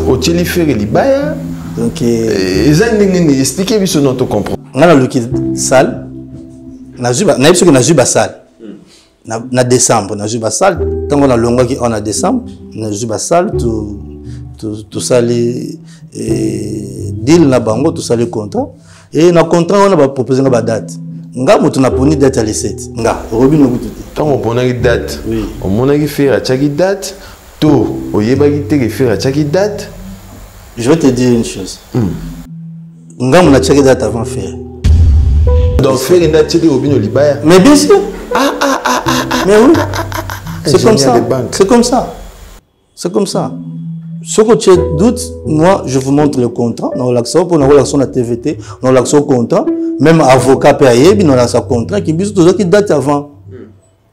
Otili faire libaya. Donc expliquez bien ce nom tu comprends. On a le salle. Na juba salle. Na décembre na juba salle. Tant on a longa qui on a décembre, na juba salle tout ça les deal na bango tout ça les contrats et na contrat on a ba proposer ba date. Nga mutu na poni date à les 7. Nga Robin okutu. Tant on pona une date. Oui. On mona qui faire à chaque date. To oyeba qui te faire à chaque date. Je vais te dire une chose. Nga mona chaque date avant faire. Donc faire une date chez Robin Olibaya. Mais bien sûr. Mais oui. C'est comme ça. C'est comme ça. C'est comme ça. Ce que tu doutes, moi, je vous montre le contrat. Nous relaxons pour nous relaxons la TVT. Nous relaxons le contrat. Même avocat payé, nous relaxons le contrat qui dit tout ça qui date avant.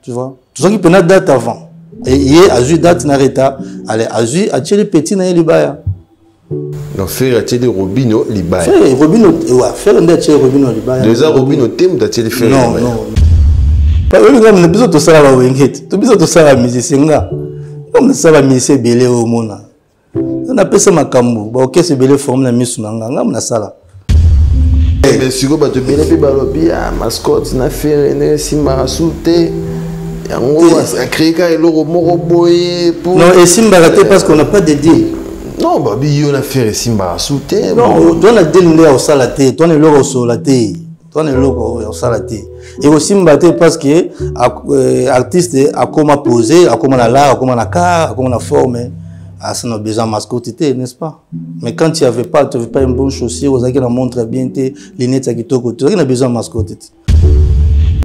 Tu vois? Tout ça qui peut date avant. Et hier, à jouer date n'arrêta. Allez, à jouer, à tirer petit dans les baya. Donc faire à tirer Robino Libaya. Faire Robino, ouais, faire un date tirer Robino Libaya. Déjà Robino thème d'attirer faire. Non, non. Pas eux, nous besoin de ça la wingate. Tu besoin de ça la musicien là. Comme ça la musicien belé au monde. On appelle ça makambo. Bah ok c'est belé forme la mise na nganga na sala. Mais si vous battez belé pe balobi ah mascotte na faire ne simba souté. Yango a créé ka eloro moko boye pour. Non et simba raté parce qu'on n'a pas de deal. Non bah bi on a fait simba souté. Non, on a deal ndé au salaté, toi ne loro solaté. Toi ne loro au salaté. Et aussi mbaté parce que artiste a comment poser, a comment la, a comment la car, a comment la forme. Ah, ça n'a besoin de mascotité, n'est-ce pas? Mais quand tu n'avais pas, une bonne chaussure, vous avez la montre bien, les lunettes qui t'ont côté, tu as besoin de mascotité.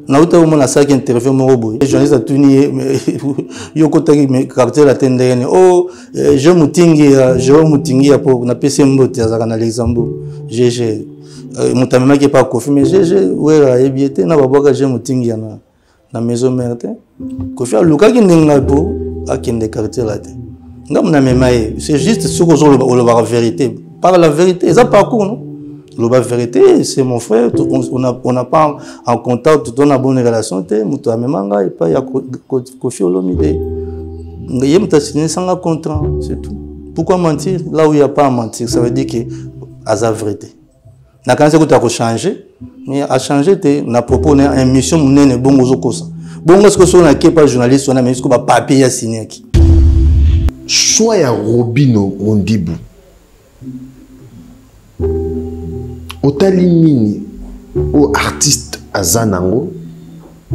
Na uta au mona ça qui intervient mon robot. Les journalistes a tuni, yo côté mais caractère la tenderne. Oh, je mutingi pour na PC mbote à Zara na Luxembourg. GG. Mutamema qui pas Kofi mais GG ouais a ebiété na baboka je mutingi na maison mère. Kofi a luka qui ndenga po a kende caractère la tête. C'est juste ce que je la vérité. Par la vérité, c'est un parcours, non? La vérité, c'est mon frère, on n'a pas en contact, on a une bonne relation, on a même un pas Kofi Olomide. Il y a un contrat, c'est tout. Pourquoi mentir? Là où il n'y a pas à mentir, ça veut dire que c'est la vérité. Quand tu as changé, mais à changer, tu as proposé une mission, tu as bon chose. Bon, est-ce que tu n'es pas journaliste, on a mis un papier à signer. Choix ya Robino Mondibu. Otali nini o artiste azanango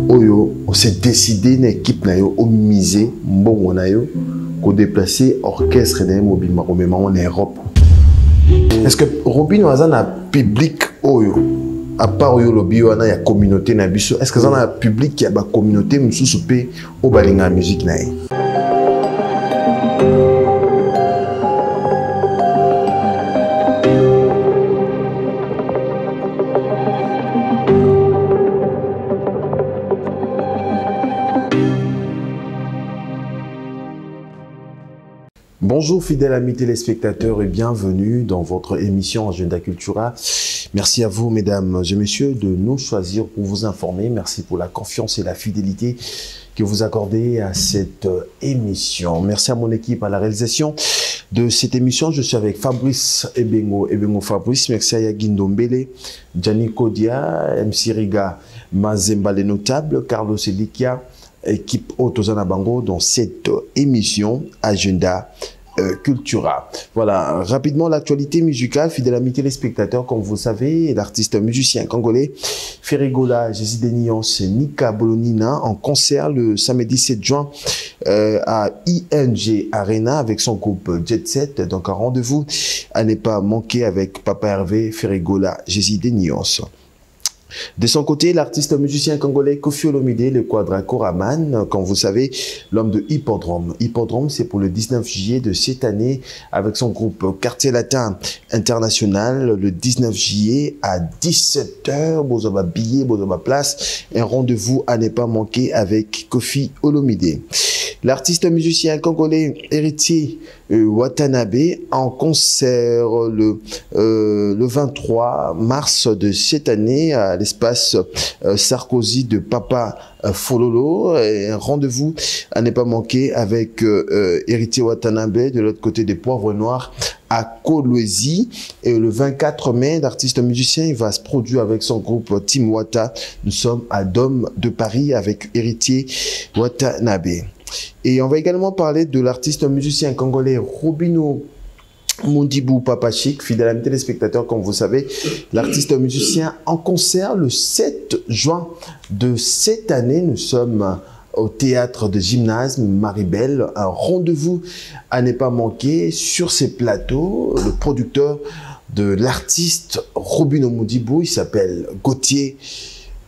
oyo on s'est décidé une équipe na yo o miser mbongo na yo ko déplacer orchestre na mobile romema en Europe. Est-ce que Robino azana public oyo à part oyo lobi wana ya communauté na biso est-ce que azana public ya ba communauté mususu pe o balinga musique na ye? Bonjour fidèles amis téléspectateurs et bienvenue dans votre émission Agenda Cultura. Merci à vous mesdames et messieurs de nous choisir pour vous informer. Merci pour la confiance et la fidélité que vous accordez à cette émission. Merci à mon équipe à la réalisation de cette émission. Je suis avec Fabrice Ebengo Fabrice. Merci à Yagindo Mbele, Gianni Kodia, MC Riga, Mazemba les notables, Carlos Elikia, équipe Otozana Bango dans cette émission Agenda Cultura. Voilà, rapidement l'actualité musicale, fidèle amis téléspectateurs, comme vous savez, l'artiste musicien congolais Ferregola Jésus-Dénions Nika Bolonina en concert le samedi 7 juin à ING Arena avec son groupe Jet Set. Donc un rendez-vous à ne pas manquer avec Papa Hervé Ferregola Jésus-Dénions. De son côté, l'artiste musicien congolais Kofi Olomide, le Quadra Koraman, comme vous savez, l'homme de Hippodrome. Hippodrome, c'est pour le 19 juillet de cette année avec son groupe Quartier Latin International, le 19 juillet à 17h, Bozoba billet, Bozoba place, un rendez-vous à ne pas manquer avec Kofi Olomide. L'artiste musicien congolais Héritier Watanabe en concert le 23 mars de cette année à l'espace Sarkozy de Papa Fololo. Un rendez-vous à ne pas manquer avec Héritier Watanabe de l'autre côté des Poivres Noirs à Kolwezi. Et le 24 mai, l'artiste musicien il va se produire avec son groupe Team Wata. Nous sommes à Dôme de Paris avec Héritier Watanabe. Et on va également parler de l'artiste musicien congolais Robino Modibo Papa Chic, fidèle ami téléspectateur, comme vous savez, l'artiste musicien en concert le 7 juin de cette année. Nous sommes au théâtre de gymnase Maribel, un rendez-vous à ne pas manquer sur ces plateaux. Le producteur de l'artiste Robino Modibo, il s'appelle Gauthier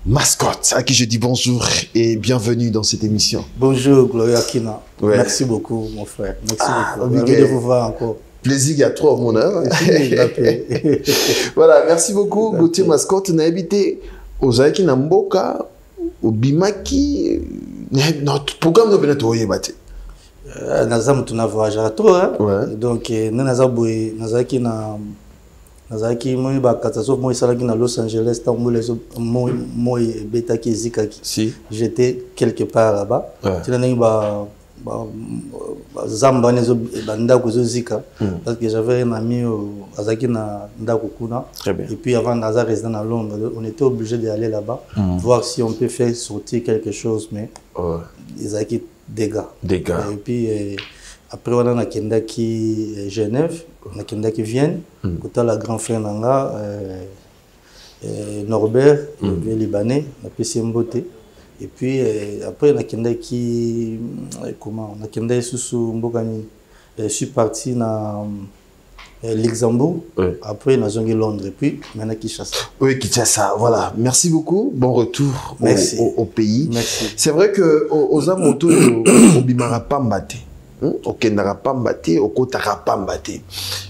Mascotte, à qui je dis bonjour et bienvenue dans cette émission. Bonjour Gloria Kina, merci beaucoup mon frère, merci beaucoup, ravi de vous voir encore. Plaisir, il y a trop mon œuvre. Voilà, merci beaucoup Gauthier Mascotte. On a habité aux Aïki Namboka, au Bimaki. Notre programme de Beneto Oyebate. Nazam tu na voyagé trop hein. Donc nazaboué nazaki na nazaki moi ba catastrophe moi salaki na Los Angeles tant moi beta ki zikaki. Si j'étais quelque part là-bas. Tu n'as pas zamba nezo banda kozo zika parce que j'avais un ami azaki na ndako kuna. Et puis avant Nazar résident à Londres, on était obligé d'aller là-bas voir si on peut faire sortir quelque chose mais Azaki dégâts. Et puis après on a Kendaki Genève, on a Kendaki Vienne, côté la grand frère nanga Norbert, le Libanais, on a PC Mbote. Et puis après on a Kendaki comment on a Kendaki sous Mbokani. Je suis parti dans Luxembourg, après on a zongué Londres et puis maintenant Kinshasa. Oui, Kinshasa, voilà. Merci beaucoup, bon retour au pays. Merci. C'est vrai que aux amotos au Bimara Pambate, au Kendara Pambate, au Kotara Pambate.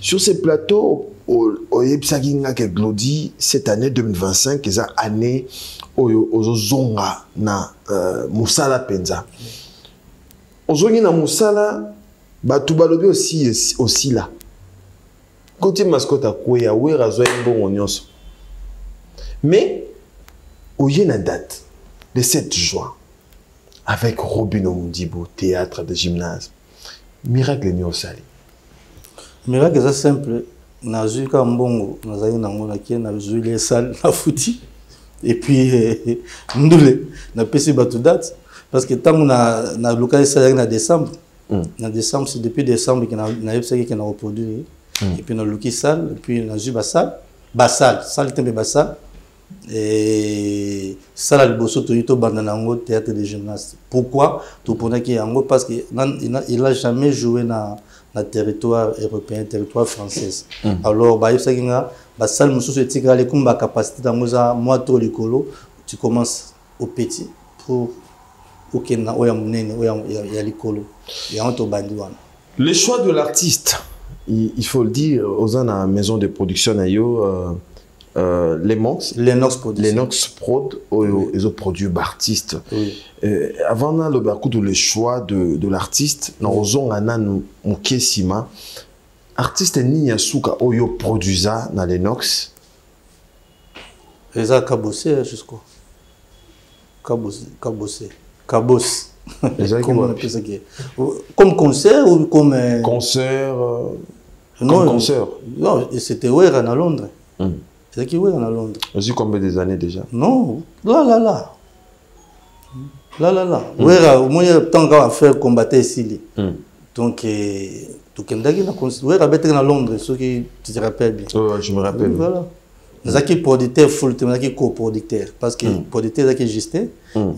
Sur ces plateaux, au Yepsaginga que Glody, cette année 2025, c'est une année aux zonga na Moussala Penza. Aux zongi na Moussala, Batubalobi aussi là. Côté mascotte à quoi ya ouais razoa bon nyonso. Mais au yena date le 7 juin avec Robino Modibo théâtre de gymnase. Miracle nyosali. Miracle c'est simple. Nazu ka mbongo nazali nango na kie na zu les salles na fouti et puis ndule na pesi batu date parce que tant na local salaire na décembre. Na décembre c'est depuis décembre que na yepsaki que na reproduire. Et puis, on a Luki Sal, et puis on a eu Bassal, Sal Tembe Bassal, et Sal Alboso Toyito Bandanango, théâtre de gymnase. Pourquoi? Tout pour nous, parce qu'il n'a jamais joué dans le territoire européen, territoire français. Alors, Bassal Moussou, tu as la capacité dans moi, trop l'écolo, tu commences au petit pour qu'il y ait l'écolo. Le choix de l'artiste. Il faut le dire, aux la maison de production Lennox Prod, ils ont produit d'artistes. Avant le choix de l'artiste, nous avons un Mukesima, artiste ni Yasuka oyo produisa na Lennox. Ils ont cabossé jusqu'au cabossé. Comme concert ou comme concert non, concert. Non, c'était Ouera à Londres. C'est qui Ouera à Londres. Aussi combien des années déjà? Non, là. Ouera au moins tant qu'à faire combattre ici. Donc tout Kendaki na concert Ouera bête à Londres, ceux qui tu te rappelles bien. Je me rappelle. Voilà. Zaki producteur full time, Zaki coproducteur parce que producteur Zaki Justin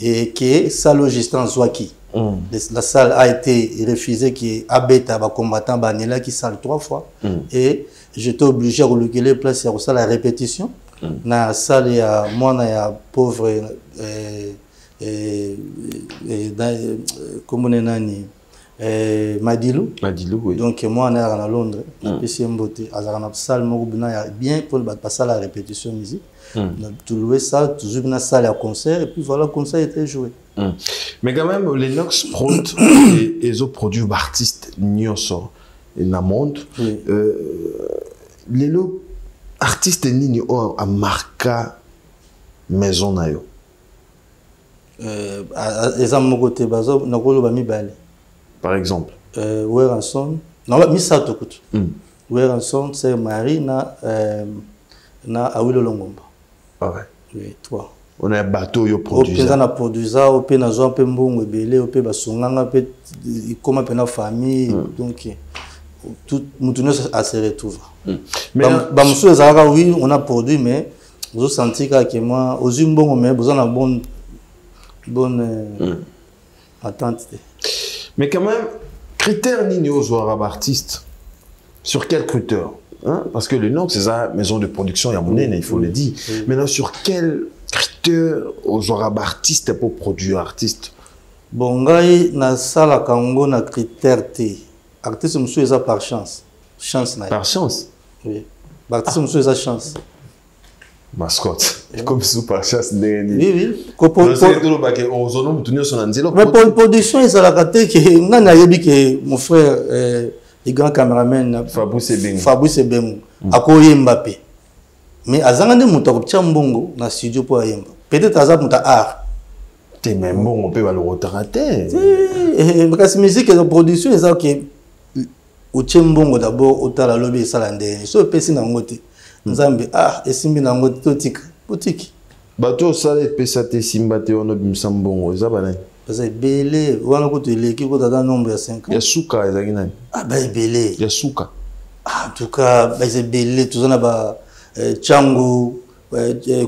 et qui ça le Justin Zwaki. La salle a été refusée qui Abeta ba combattant Banela qui salle 3 fois et j'étais obligé de reloquer les places pour ça la répétition. Na salle il y a moi na ya pauvre comme on est nani Madilou, oui. Donc moi on est à Londres, PC Mbote, à la salle bien pour passer la répétition musique. Tu louais ça, toujours une salle à concert et puis voilà comme ça était joué. Mais quand même Lennox Prod ils ont produit d'artistes nyonso na monde. Les artistes nini ont marqué maison na yo. Exemple côté bazo na kolo ba mibale. Par exemple. Weranson. Non, Misato. Weranson, c'est Marie, na Awilo Longomba. Ah ouais. Oui, 3. On a un bateau yo produit. On a produit ça, on a un peu mbongo belé, on peut basonganga peut comme un peu na famille donc tout mutuno à se retrouver. Mais bamsou ezaka oui, on a produit mais vous sentez que moi aux mbongo mais vous en a bonne attente. Mais quand même critères ni aux artistes. Sur quel critère hein? Parce que le Nox c'est sa maison de production il y a mon il faut le dire. Maintenant sur quel critère aux artistes pour produire artiste? Bon, ngai na sala kango na critère T. Artiste monsieur ça par chance. Chance na. Par chance. Oui. Artiste monsieur ça chance. Mascotte. Comme sous par chance oui oui. Mais pour production ils la caté que nana yebi que mon frère le grand caméraman Fabrice Ebeng akoye Mbappé. Mais azangane muta koptia mbongo na studio pour ayemba. Peut-être azab muta art. T'es même bon on peut le retrater. Parce que musique et la production ils ont que au mbongo d'abord au tala lobby salande. So pesi na ngote. Nzambe esimbi na ngote totika. Boutique. Bato ça les pesa te simbate ono bimsambongo ezabana. Parce que belé wana ko teleki ko tata nombre ya 5 ans. Ya suka ezaki nani? Belé. Ya suka. En tout cas c'est belé tout ça ba Changu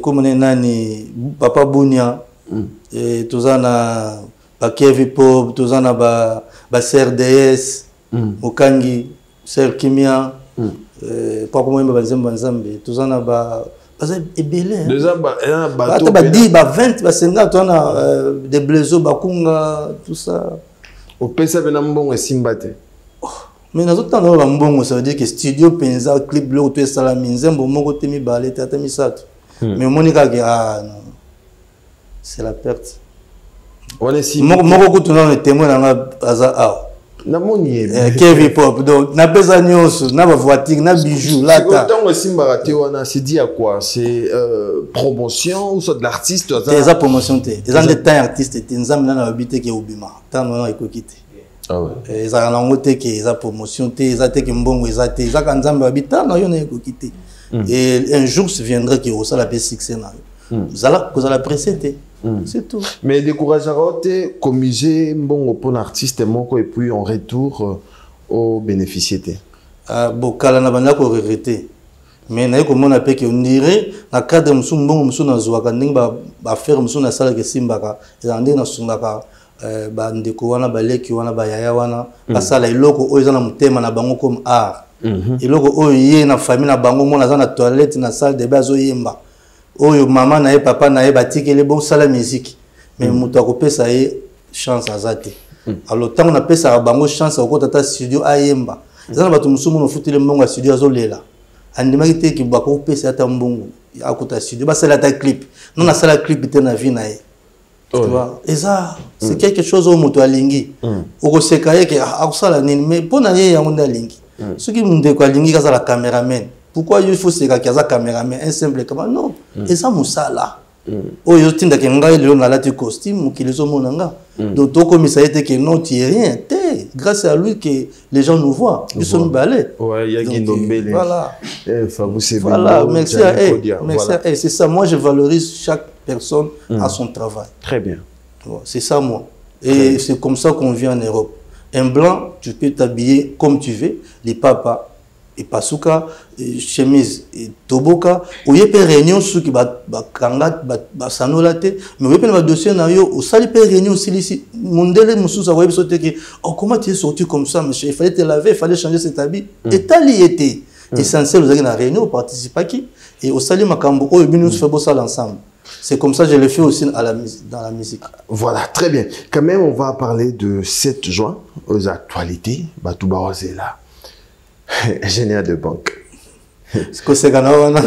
comme nani Papa Bunia tout ça na ba Kevin Pop tout ça na ba CRDS Mokangi Ser Kimia pas comment ba Nzambe tout ça na ba parce que belé déjà ba bateau ba 10 ba 20 ba 50 on a des blaiseaux ba kunga tout ça au pesa bena mbongo esimbate. Mais dans autant là mbongo ça veut dire que studio penza clip le to sala minzembo moko temi balé tata misato mais monika que non c'est la perte on est si moko ko tuna le témoin na aza na moni Kevin Pop donc na pesa nyonso na ba voiture na bijoux là ta tant aussi mbaraté wana c'est dit à quoi c'est promotion ou soit de l'artiste c'est ça promotion té ils ont des temps artistes té nzambe na habité que obima tant non ekokité. Ah ouais. Ils ont langoté que ils ont promotion té ils ont té que mbongo ils ont té ils ont quand nzambe habita na yo na ekokité. Et un jour se viendra que ça la succès na vous allez presser. C'est tout. Mais décourageant comme j'ai bon pour artiste et puis en retour au bénéficier. Bon kala na banda ko regretter. Mais na ko mona pe que on dirait na cadre musu mbongo musu na zwaka nding ba faire musu na sala ke simbaka ezande na sungaka ba ndeko wana ba leki wana ba yaya wana basala iloko oyo na mutema na bango comme art. Iloko oyo ye na famille na bango mona za na toilette na salle de bain zo yemba. Oyo maman na ye papa na ye batikeli bon sala musique mais muto akopesa ye chance azate alors tant on appelle ça bango chance au kota studio ayemba zana bato musumu no futile mbongo studio azolela andimaki te ki bako pesa ata mbongo akota studio basala ta clip non na sala clip te na vie na ye tu vois et ça c'est quelque chose au muto alingi okoseka ye ke akusala nini mais pona ye yango ndalingi soki munde ko alingi kaza la cameraman. Pourquoi il faut se cacher à caméraman un simple caméra non et ça musala oh yo tinda ke ngai le na la costume qui les omonanga donc to comme ça était que non tu es rien grâce à lui que les gens nous voient ils sont balais ouais il y a Guindombele voilà Fabrice voilà merci à c'est ça moi je valorise chaque personne à son travail très bien c'est ça moi et c'est comme ça qu'on vit en Europe un blanc tu peux t'habiller comme tu veux les papas et pasuka chemise et toboka oye pe réunion sous qui ba kanga ba sanolate mais oye pe na dossier na yo au sali pe réunion aussi mondele mususa oye sauter que oh comment tu es sorti comme ça monsieur il fallait te laver il fallait changer cet habit et tali était essentiel aux na réunion participer qui et au sali makambo oye binu fait beau ça l'ensemble c'est comme ça que je le fais aussi à la musique dans la musique. Voilà, très bien. Quand même on va parler de 7 juin aux actualités Batou Barosé là. Ingénieur de banque. C'est que c'est Ganawana.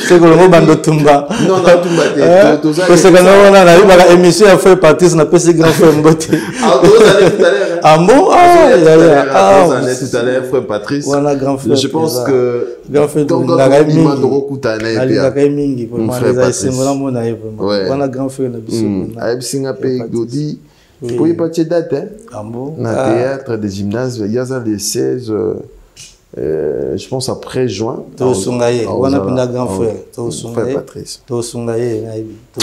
C'est que le bando tumba. Non, non, tumba. Que c'est Ganawana. La vie, la émission a fait partie, ça n'a pas si grand frère Mbote. Ah bon? Ah, tout à l'heure, frère Patrice. Voilà, grand frère. Je pense que. Grand frère de la Mingi. Vraiment, les Haïtiens, voilà mon aïe, vraiment. Voilà, grand frère de Bissou. Aïe, Singapé, Dodi. Pour y partir date, hein? Ah bon? Dans le théâtre, des gymnases, il y a les 16 je pense après juin. Tosungaye, on a un grand frère. Frère Patrice. Tosungaye,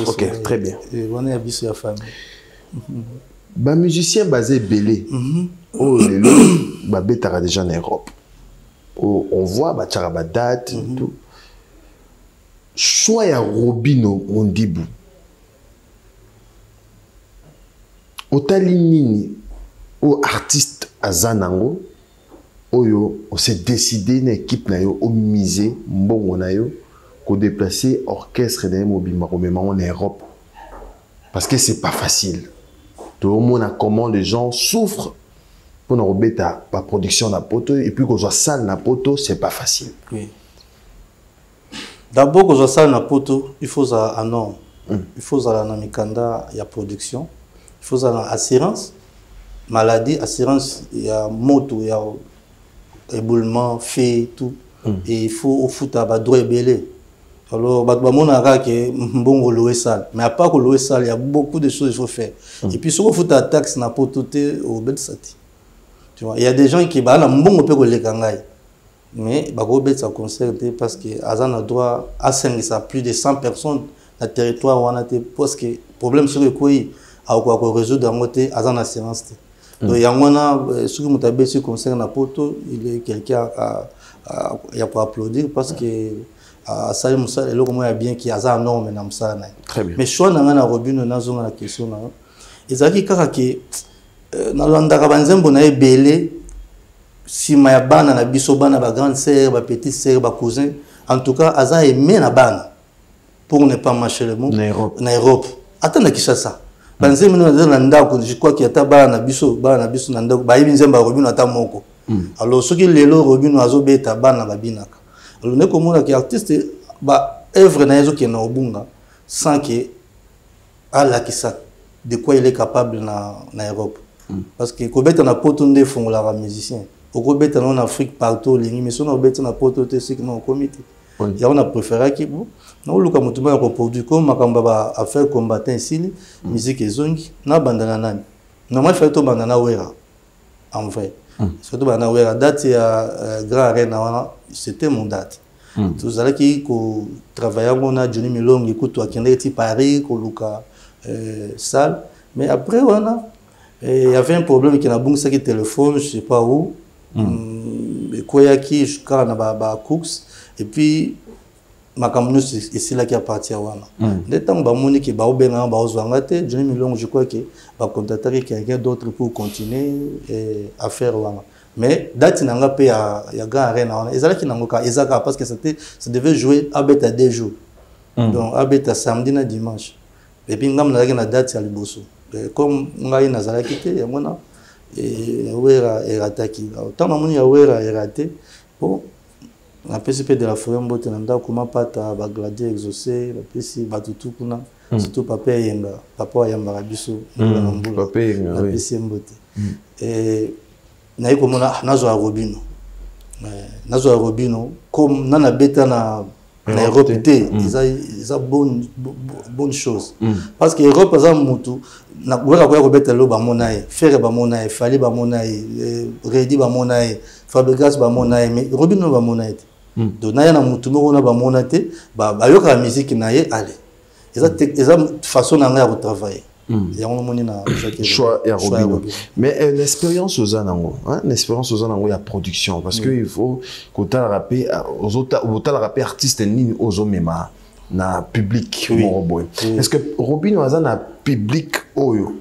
ok, très bien. On est habillé sur la famille. Bah, musicien basé Belé. Oh, les lots, bah, bétara déjà en Europe. Oh, on voit, bah, tchara date, tout. Choix ya Robino, on dit bou. Otali nini, o artiste azanango, oyo, on s'est décidé, une équipe na yo, o misé, mbongo na yo, qu'on déplacer orchestre na yo, mobimba, en Europe. Parce que c'est pas facile. Tout le monde a comment les gens souffrent pour nous remettre la production na poto et puis qu'on soit salle na poto, c'est pas facile. Oui. D'abord, qu'on soit salle na poto, il faut un nom. Il faut la mikanda, il y a production. Il faut assurance, maladie, assurance, il y a moto, il y a éboulement, fait, tout. Et il faut au foot à droit et belé. Alors, on a que bon louer salle. Mais à part louer salle, il y a beaucoup de choses qu'il faut faire. Et puis, si on fout la taxe, n'a pas tout au Betsati. Tu vois, il y a des gens qui bah là bon on peut les kangai. Mais bah go ça concerne parce que Azan a droit à 5 ça plus de 100 personnes dans le territoire où on a été parce que problème sur le quoi à quoi résoudre en côté Azan assurance. Donc il y a ce que mutabé se concerne à poto, il est quelqu'un il y a pour applaudir parce que ça le logo moi bien qui Azan non mais nam ça. Très bien. Mais choix na Robino na zone la question là. Ezaki kaka ke nalandaka banzembo na ebele si maya bana na biso bana ba grande sœur ba petite sœur ba cousin en tout cas aza aimé na bana pour ne pas marcher le mot na Europe atana Kinshasa banzembo na ndako je crois qu'il y a ta bana na biso na ndako ba yibi nzemba Robino ata moko alors ce qui lelo Robino azo beta bana ba binaka alors ne komona ki artiste ba œuvre na yezo ki na obunga sans que ala kisa de quoi il est capable na Europe. Parce que Kobet na poto nde font la musicien. Au Kobet en Afrique partout les mais son Kobet na poto te c'est que non comité. Il y a on a préféré qui bon. Non luka mutuba ko produit comme makamba ba affaire combattant ici musique ezongi na bandana nani. Normalement il faut to bandana wera. En vrai. Surtout bandana wera date ya grand arena c'était mon date. Tout ça qui ko travailler on a Johnny Milong écoute toi qui est Paris ko luka salle mais après voilà il y avait un problème qui n'a pas de téléphone, je ne sais pas où. Et quoi qui je crois na ba cooks et puis ma caméra ici là qui appartient à wana. Dès temps ba moni qui ba obenga ba ozwangate, Johnny Milong je crois que va contacter quelqu'un d'autre pour continuer à faire wana. Mais date nanga pe ya grand arena wana. Ezala ki nangoka ezaka parce que ça devait jouer à bête à 2 jours. Donc à bête à samedi na dimanche. Et puis ngam na na date ya liboso. Comme ngai nazala kité ya mona et wera erataki tant mamuni ya wera eraté bon na PCP de la forêt mbote na ndako kuma pata ba gladier exaucé la pesi batutu kuna surtout papa yenga papa yamba biso na mbula papa yenga la pesi mbote et na yiko mona nazo Robino comme nana beta na Europe c'est bonne chose parce que Europe par exemple mutu na wera ko beta lo ba monae faire ba monae fali ba monae redi ba monae fabrigas ba monae mais Robino ba monae donc na yana mutu mo na ba monate ba yoka musique na ye allez eza façon na nga de travailler il y a un moment na choix et Robino mais l'expérience aux anango l'expérience aux anango ya production parce que il faut que tu rapper aux autres rapper artiste ni aux mema na public est-ce que Robino a na public oyo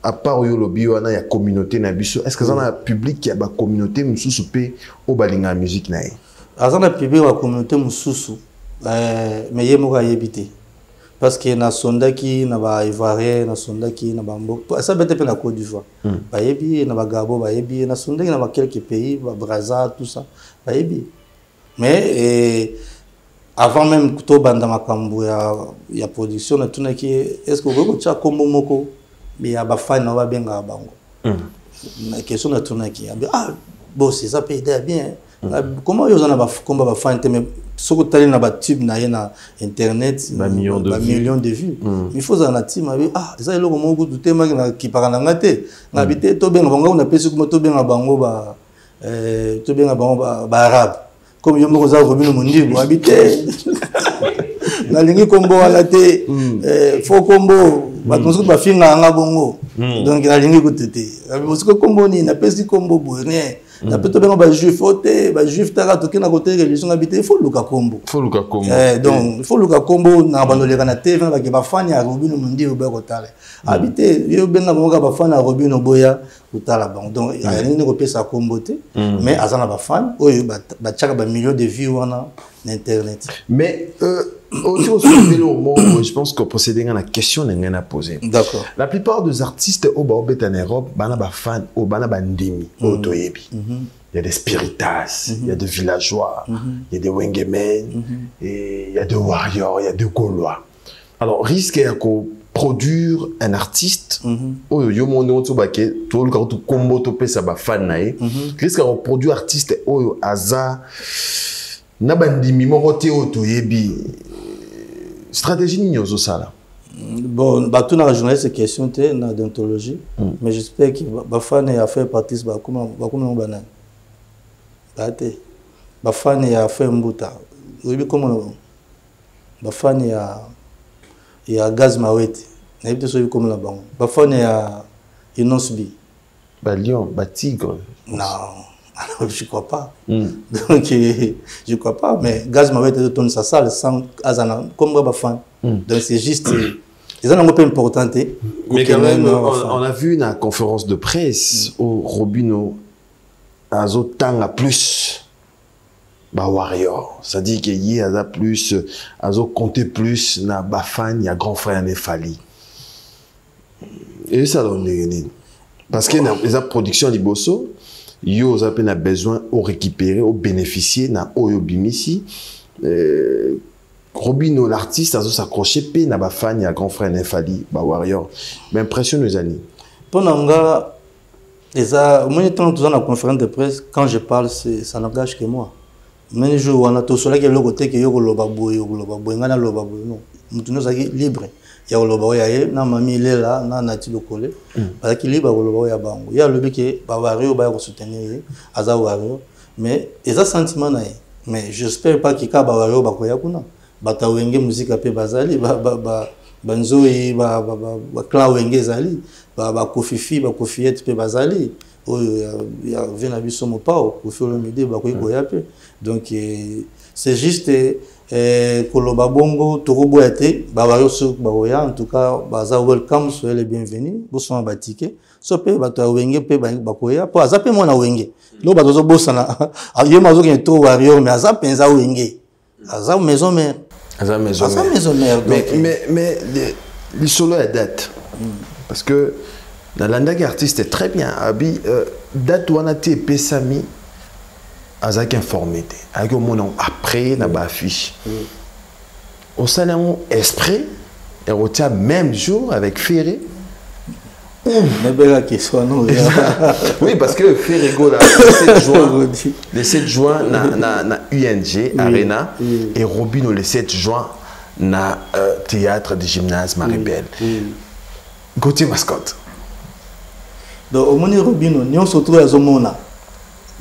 à part oyo lobi wana ya communauté na biso est-ce que ça na public ya ba communauté mususu pe o balinga musique na ye azana public wa communauté mususu mais yemo ka yebité parce que na sondaki na ba ivoirien na sondaki na ba mboko ça bête pe na Côte d'Ivoire ba yebi na ba Gabon ba yebi na sondaki na ba quelques pays ba Brazza tout ça ba yebi mais avant même que to banda makambo ya production na tunaki est-ce que vous ko kombo moko mais ya ba fan na ba benga bango na question na tunaki bon c'est ça peut aider bien comment ils ont ba combat ba fan mais ce que tu as na tube na na internet millions de vues il faut ça na team ça est logo moko tout tema na ki parana ngate na bité to benga bango na pesi kuma to benga bango tout bien arabe comme yo moko za Robino Mondibo habité na lingi kombo ala te fo kombo batonso ba finga nga bongo donc na lingi kutete musiko kombo ni na pesi kombo bonne na peto benga ba juif ote ba juif taka to kina côté religion habité fo luka kombo donc fo luka kombo na bandoleka na TV na ba fani ya Robino Mondibo ba kotale habité yo benga bonga ba fani ya Robino Boya kutala bon donc ya ni ko pesa kombo te mais azana ba fan oyo ba chaka ba millions de vues wana na internet mais je pense que procéder à la question n'est rien à poser. D'accord. La plupart des artistes au Baobet en Europe, bana ba fan au bana bandemi au Toyebi. Il y a des spiritas, il y a des villageois, il y a des wengemen, et il y a des warriors, il y a des gaulois. Alors risque à produire un artiste au yomono to baké tout le tout combo to pesa ba fan nae. Risque à produire artiste au aza na bandimi moroté au Toyebi. Stratégie nyozo sala. Bon, bah tout na journaliste c'est question té na d'ontologie, mais j'espère que ba fan a fait partie ba comment banane. Ba té. Ba fan a fait mbuta. Oui comment ba fan ya gaz mawete. Na bité so comme la bango. Ba fan ya inosbi. Ba lion, ba tigre. Non. Alors, je ne crois pas. Donc, je ne crois pas. Mais gaz m'a été tourné sa salle sans Azana, comme un fan. Donc, c'est juste. C'est un peu important. Mais quand même, on a vu une conférence de presse au Robino Azo Tanga plus. Bah, Warrior. Ça dit qu'il y a plus. Azo compter plus. Na Bafan, il y a grand frère Nefali. Et ça, on est. Parce que les productions Liboso. Yo zape na besoin au récupérer au bénéficier na oyo bimisi Robino l'artiste a s'accrocher pe na ba fan ya grand frère Nefali ba warrior m'impressionne les amis pendant nga eza moi étant toujours dans la conférence de presse quand je parle ça n'engage que moi mais je on a tout cela qui est le côté que yo ko loba boy ngana loba boy non mutu no zaki libre ya loba ya na mami lela na nati lokole parce qu'il libre loba ya bango ya lobi ke ba wario ba ko soutenir aza wario mais eza sentiment na mais j'espère pas que ka ba wario ba ko ya kuna bata wenge musique pe bazali ba banzoi ba clan wenge zali ba kofifi ba kofiette pe bazali ya vena biso mo pao ko folo midi ba ko ya pe donc c'est juste Koloba Bongo, Torobo été, Bawayo sur Bawoya, en tout cas, Baza welcome, soyez les bienvenus, vous sont abattiqués. Sope, Bata Wenge, Pe Bakoya, pour Azapé Mona Wenge. L'eau Batozo Bossana, Ayé Mazo qui est trop warrior, mais Azap Penza Wenge. Azap maison mère. Azap maison mère. Mais les solos à date. Parce que la langue artiste est très bien. Abi, date où on a été Pesami. Azak informé avec mon nom après na ba affiche au salon esprit et au même jour avec Ferré mais belle question non oui parce que Ferré go le 7 juin na UNG Arena et Robino le 7 juin na théâtre de gymnase Maribel Gauthier mascotte donc au moni Robino ni on se trouve à Zomona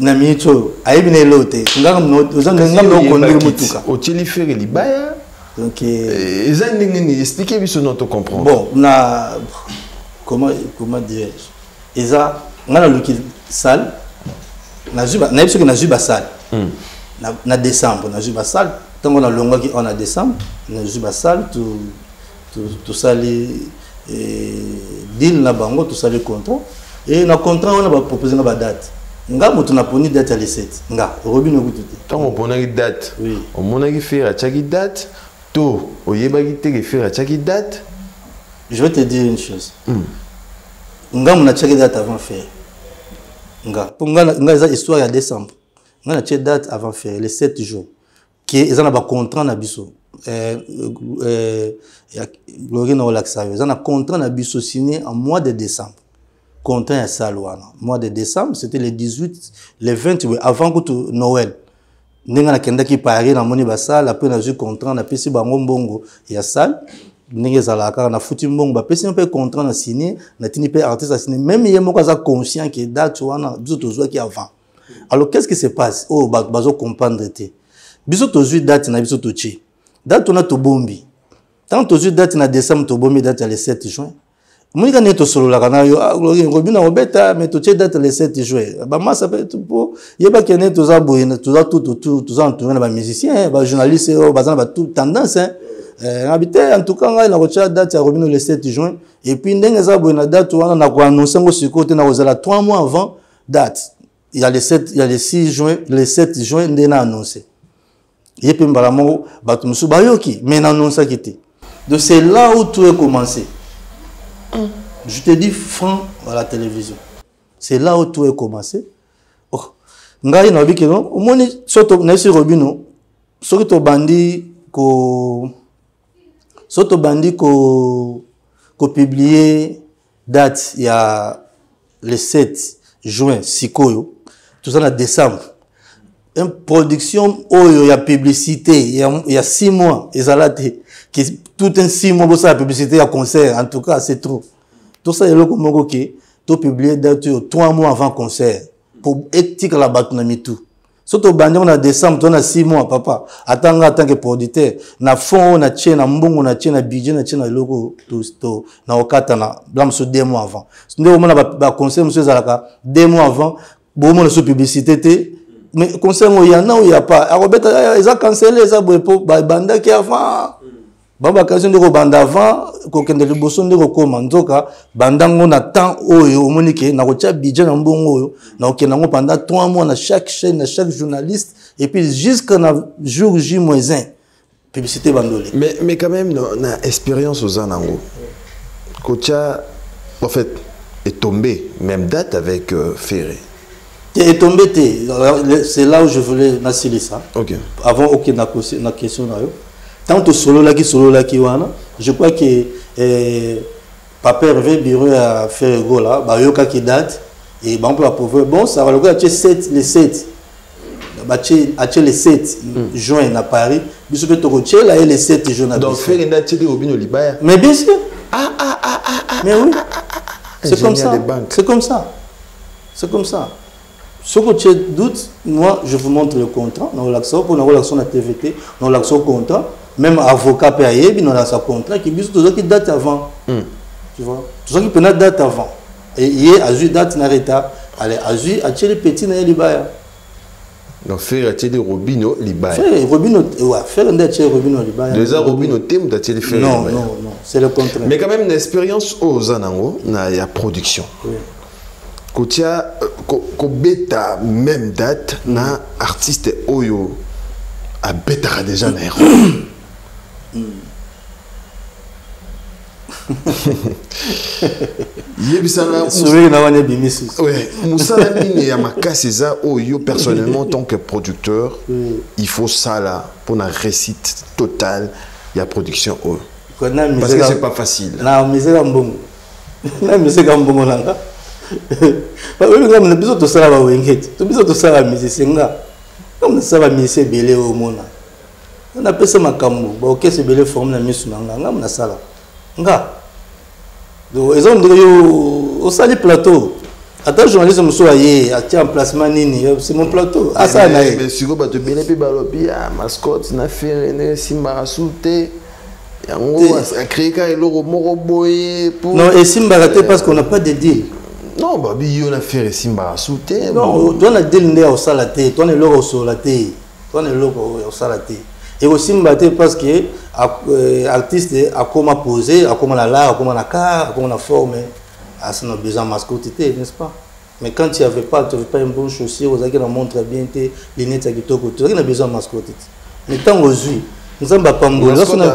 na micho aibine lote ngam no kondir mutuka o tilifere libaya donc ni expliquer biso non to comprendre bon na comment dire eza ngana luki salle na juba na biso na juba salle na décembre na juba salle tango na longa ki on a décembre na juba salle tout sali deal na bango tout sali contrat et na contrat on a proposé na date nga mutu na poni date à les 7 nga Robino kututi tant on pona date oui on mona ki faire à chaque date to oyeba ki te faire à chaque date je vais te dire une chose nga mona chaque date avant faire nga pour nga za histoire à décembre nga na chaque date avant faire les 7 jours qui ils en a ba contrat na biso ya gloire na relaxa ils en a contrat na biso signé en mois de décembre. Contraint à Salouana. Mois de décembre, c'était le 18, le 20, avant que Noël. Nenga na kenda ki Paris na moni basal, après na ju contrat na pesi bango mbongo ya sal. Nenga zalaka na futi mbongo ba pesi un peu contrat na signé, na tini pe artiste a signé. Même yé moko za conscient que date wana biso tozwa ki avant. Alors, qu'est-ce qui se passe? Oh, bazo comprendre te. Biso tozui date na biso tochi. Date on a to bombi. Tant tozui date na décembre to bombi date le 7 juin. Monika neto solo la kana yo robina obeta mais tochi date le 7 juin. Ba massa pe po yeba kene toza boyena toza tout entouré na ba musicien, ba journaliste ba zana ba tout tendance hein. Habité en tout cas na rocha date ya robina le 7 juin et puis ndenge za boyena date wana na ko annoncer ngo sikote na kozala 3 mois avant date. Il y a le 7, il y a le 6 juin, le 7 juin ndena annoncé. Yepé mbalamongo batu musu bayoki mais na annonce kité. Donc c'est là où tout est commencé. Je te dis franc à la télévision. C'est là où tout est commencé. Oh, ngai na biki non, au moins soto na si robino, soto bandi ko publier date il y a le 7 juin sikoyo, tout ça en décembre. Une production oyo ya publicité il y a 6 mois ezalate qui tout un 6 mois pour ça la publicité à concert en tout cas c'est trop. Tout ça est là comme OK, to publier date 3 mois avant concert pour éthique la batnami tout. Surtout bandi on a décembre on a 6 mois papa. Attends en tant que producteur na fond na tien na mbongo na tien na budget na tien na logo to na okata na blam so 2 mois avant. Ndé on a ba concert monsieur zalaka 2 mois avant bon mon sur publicité té mais concert il y en a ou il y a pas. Robeta ils ont cancellé ça pour banda qui avant. Baba occasion de banda avant ko kende liboso ndeko koma nzoka bandango na temps oyo omonike na kocha budget na mbongo oyo na okenda ngo pendant 3 mois na chaque chaîne na chaque journaliste et puis jusqu'à jour J-1 publicité bandolé mais quand même na expérience aux anango kocha en fait est tombé même date avec Ferré est tombé c'est là où je voulais nasili ça OK avant OK na question na yo tant au solo là qui wana je crois que Papa Hervé Biro a fait un go là ba yoka qui date et bon pour prouver bon ça va le gars le 7 ba le 7 juin à Paris biso pe to koche là et le 7 juin donc faire une date de Robino Libaya mais bien sûr mais oui c'est comme ça ce que tu doutes moi je vous montre le contrat dans l'action pour la relation à TVT dans l'action contrat même avocat payé dans sa contrat qui biso tout qui date avant tu vois tout ça qui peut date avant et hier a eu date na reta allez a eu a les petits na Libaya donc faire a de Robino Libaya faire Robino ouais faire un date Robino Libaya déjà Robino thème date de faire non c'est le contraire mais quand même une expérience aux anango na ya production oui. Kotia ko beta même date na artiste oyo a beta déjà na héros yebisanga souri na wana bimisi ouais musala nini ya makasi za oyo personnellement en tant que producteur il faut ça là pour la réussite totale ya production oyo parce que c'est pas facile na misera mbongo na misera mbongo nanga ba oyo ngam na biso to sala ba wengeti to biso to sala musicien nga comme na sala musicien belé au mona na pesa makambo ba okese belé forme na misu nanga ngam na sala nga donc ils ont dit au sali plateau attends journaliste muso aye a tient placement nini c'est mon plateau ah ça na mais siko ba to belé pe balobi ah mascotte na faire ne simba souté yango a créé ka eloko moko boye pour non et simba raté parce qu'on n'a pas de deal non babi on a fait simba souté non on a deal ndé au salaté ton eloko au salaté ton eloko au salaté et aussi mbaté parce que artiste a comment poser a comment la comment la car comment la forme à son besoin mascottité n'est-ce pas mais quand tu avais pas un bon chaussure aux qui la montre bien tes lunettes à kitoko tu as besoin mascottité mais tant aujourd'hui nous avons pas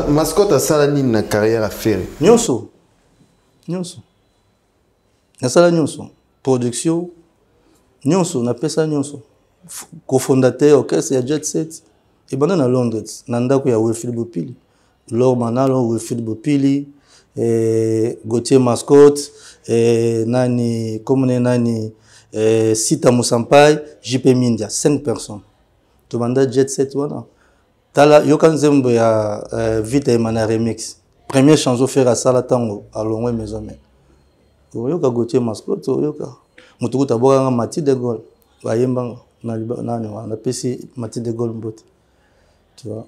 mascotte à salani na carrière à faire nyonso na sala nyonso production nyonso na pesa nyonso cofondateur orchestre ya Jet Set et pendant à Londres nandako ya Wilfrid Bopili Laure Manalo Wilfrid Bopili Gauthier Mascotte nani comme nani Sita Musampai JP Mindia 5 personnes to banda Jet Set wana tala yokanzembo ya Vita Emana remix première chanson faire à sala tango à Longwe maison mais oyoka Gauthier Mascotte oyoka mutuku taboka Mati de Gaulle Ayembanga, on a PC Mathilde Golmbot. Tu vois.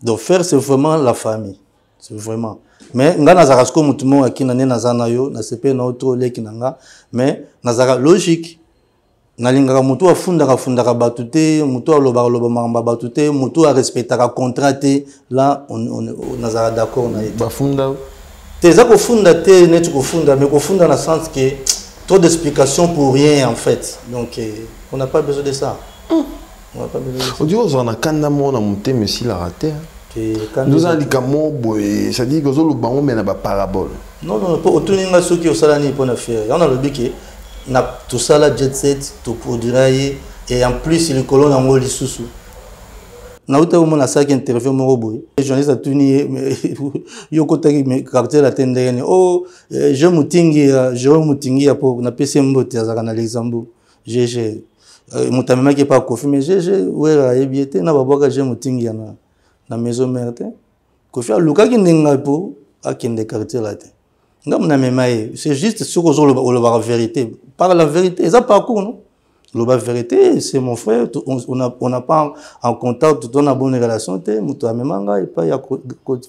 Donc faire c'est vraiment la famille. C'est vraiment. Mais ngana zarasko mutumo akina ne nazana yo na sepe na auto leki nanga mais nazara logique. Nalingaka mutu afundaka batute mutu aloba mamba batute mutu a respectaka contrat là on nazara d'accord na ba funda teza ko funda te net ko funda mais ko funda na sens que trop d'explications pour rien en fait. Donc on n'a pas besoin de ça. On n'a pas besoin de ça. On dit aux on a kanda mona monter mais s'il a raté. Nous avons dit que ça dit que nous avons une parabole. Non, pour tout le monde qui est au salon pour faire. On a le but que tout ça là jet set, tout produira et en plus les colonnes en haut les sous. Na uta umona ça qui interview mon robot. Les journalistes a tuni yo kota ki caractère la tendene. Oh, je mutingi pour na PC mbote azaka na Luxembourg. GG. Mutamema qui pas confirmé GG ouais yebiete na babaka je mutingi na na maison mère Kofi aluka ki ndenga po akende quartier la te ngam na memaye c'est juste ce que la vérité par la vérité ça parcours non la vérité c'est mon frère on n'a pas en contact on a bonne relation te muto amemanga et pas ya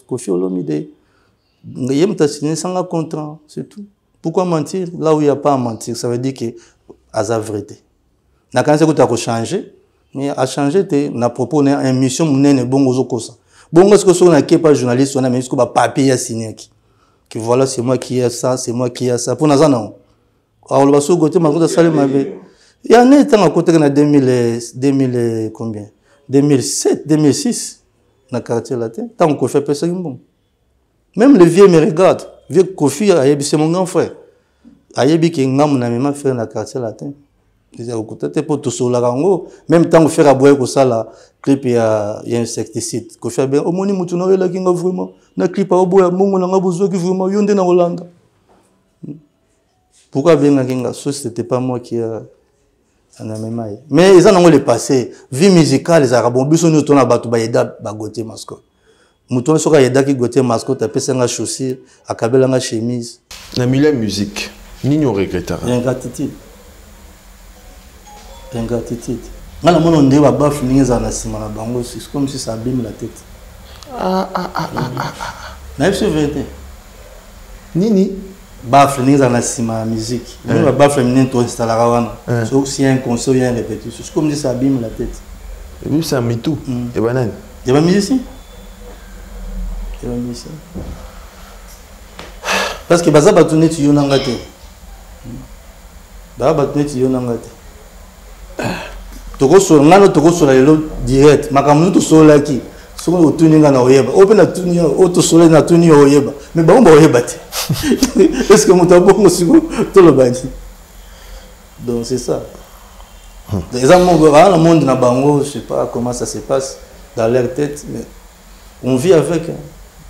Kofi Olomide ngayem ta signé sans contrat c'est tout. Pourquoi mentir là où il y a pas à mentir? Ça veut dire que à la vérité na quand c'est que tu as changé mais à changer na proposer une mission munene bongo zokosa bongo ce que so na pas journaliste on a mais ce que ba papier a signé que voilà c'est moi qui ai ça c'est moi qui ai ça pour nazana alors le baso gote ma sale mabe il y a un temps à côté na 2000 combien 2007 2006 na quartier latin tant qu'on fait personne bon même le vieux me regarde vieux Kofi ayebi c'est mon grand frère ayebi ki ngam na même faire na quartier latin. Pour tout cela, même temps que faire à boire ça là, clip il y a insecticide. Que faire bien, au moins nous tournons là qui nga vraiment, na clip à boire, mon on a besoin qui vraiment yonde na Hollande. Pourquoi bien na kinga? C'était pas moi qui a en a même. Mais ils en ont le passé, vie musicale les arabes, bis on tourne à batu ba yeda ba gote mascotte. Mouton soka yeda qui gote mascotte, après c'est nga chaussure, akabela nga chemise. Na milieu musique, ni regrettera. Ingratitude. Ingratitude. Quand on a des bafs, c'est comme si ça abîme la tête. C'est vérité. Nini baf, la musique. On baf, on installe sauf s'il y a un concert, il y a une répétition. C'est comme si ça abîme la tête. Et puis ça met tout. Et banane. Il y a un musicien. Il y a un musicien. Parce que Baza Batoune, tu y en as gâté. Baza Batoune, tu y en as gâté. Toko sur le direct makamu to sola ki so ko tuninga na oyeba open na tuninga auto sola na tuninga oyeba mais ba on oyeba te est-ce que muta bongo sigo to le bandi donc c'est ça les amants dans le monde na bango je sais pas comment ça se passe dans leur tête mais on vit avec hein.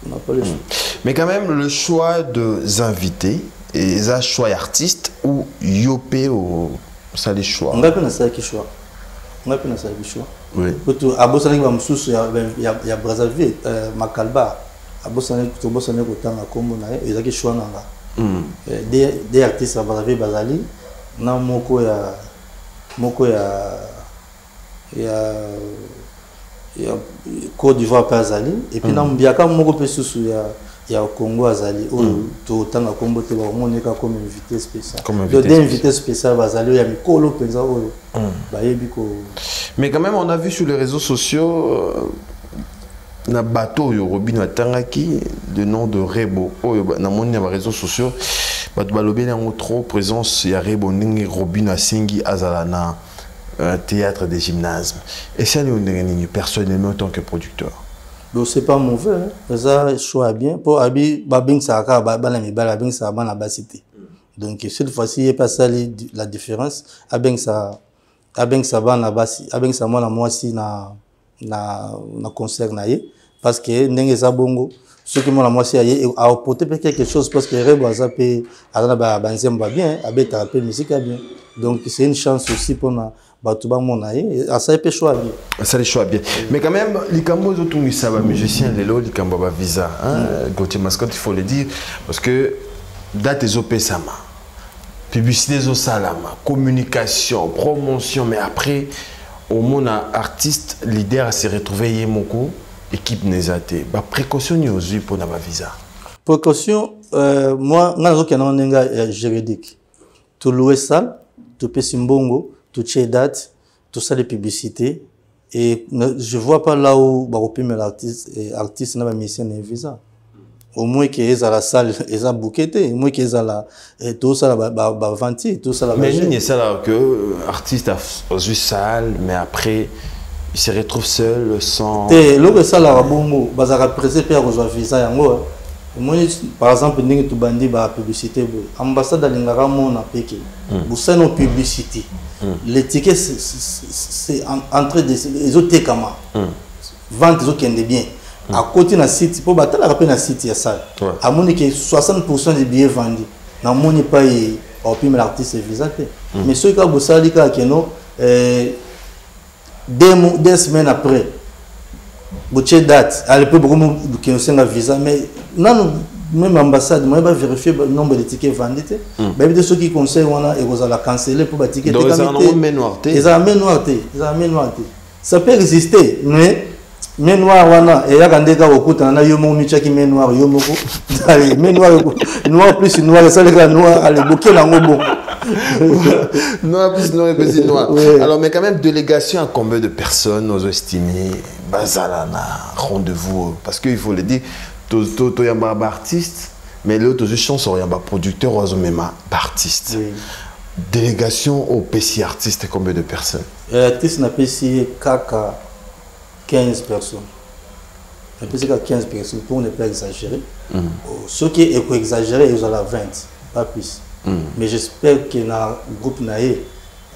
On n'a pas le choix. Mais quand même le choix des invités et les choix artistes ou yopé ou ça les choix. On a pas ça qui choix. On a pas ça qui choix. Oui. Quand à Bosanie va msusu ya Brazzaville Makalba à Bosanie to Bosanie ko tanga kombo na ils a qui choix nanga. Des artistes à Brazzaville Bazali na moko ya Côte d'Ivoire Bazali et puis na mbiaka moko pe susu ya Congo Azali to tanga kombo te ba moneka comme invité spécial. Des invités spécial Bazali ya mikolo penza oyo ba yebiko. Mais quand même on a vu sur les réseaux sociaux na bateau yo Robin Tangaki de nom de Rebo oyo na moni na réseaux sociaux bato balobi na trop présence ya Rebo ndenge Robin Asengi azalana théâtre des gymnases. Et ça, nous, personnellement, en tant que producteur. Donc, c'est pas mauvais. Hein. Ça, choix bien. Pour Abi, Babing Saka, Babing Saka, na basité. Donc, cette fois-ci, il n'y a pas ça la différence. Abeng Saka, na basi, Abeng Saka, moi, si, na concert, parce que, n'engue sa bongo, ceux qui m'ont la moitié, a apporté quelque chose, parce que Rebo a zappé, a banzem va bien, a bêta musique bien. Donc, c'est une chance aussi pour nous. Ça peut choix bien. Ça les choix bien. Mais quand même, les Cambos autour ça va musicien les lots, les Cambos visa. Gauthier Mascotte, il faut le dire parce que date des OP Sama. publicité au salama, communication, promotion, mais après, au monde artiste, leader à se retrouver yemoko, équipe nezate. Bah précaution ni aux yeux pour n'avoir visa. Précaution, moi, je suis un juridique. Tu loues ça, tu payes simbongo, tu fais date, tout ça les publicités. Et je ne vois pas là où l'artiste n'a pas mis un visa. Au moins qu'il y ait la salle, il y a bouqueté, au moins qu'il y ait la tout ça la venti, tout ça la. Mais il y a ça là que l'artiste a une salle, mais après il se retrouve seul sans. Et l'autre ça là bon, bazar après pour avoir visa yango. Moi par exemple ndenge tu bandi ba publicité, ambassade d'Alingara mon a péké. Vous savez nos publicités. Les tickets c'est entrée des autres kama. Vente des autres qui ont des biens. À côté de la site, pour battre la rappel na site ya ça. À mon que 60% des billets vendus. Na mon pas au prime l'artiste visa. Mais ceux qui ont bossé li ka keno deux semaines après. Botche date, à l'époque beaucoup qui ont un visa mais non même ambassade moi va vérifier le nombre de tickets vendus. Mais ceux qui conseillent on a et vous allez canceller pour les tickets. Donc ils ont main noire. Ils ont main noire. Ça peut exister mais noir wana et ya kandeka okuta na yo mo michaki mais noir yo moko mais noir plus noir ça les gars noir allez bouquer la ngobo noir plus noir. Alors mais quand même délégation à combien de personnes aux estimés bazalana rendez-vous parce que il faut le dire to yamba artiste mais l'autre chanson yamba producteur ou même artiste. Délégation au PC artiste combien de personnes? Artiste na PC kaka 15 personnes. Je pense qu'il y a 15 personnes pour ne pas exagérer. Ceux qui est exagéré, ils ont la 20, pas plus. Mais j'espère que dans le groupe Naé,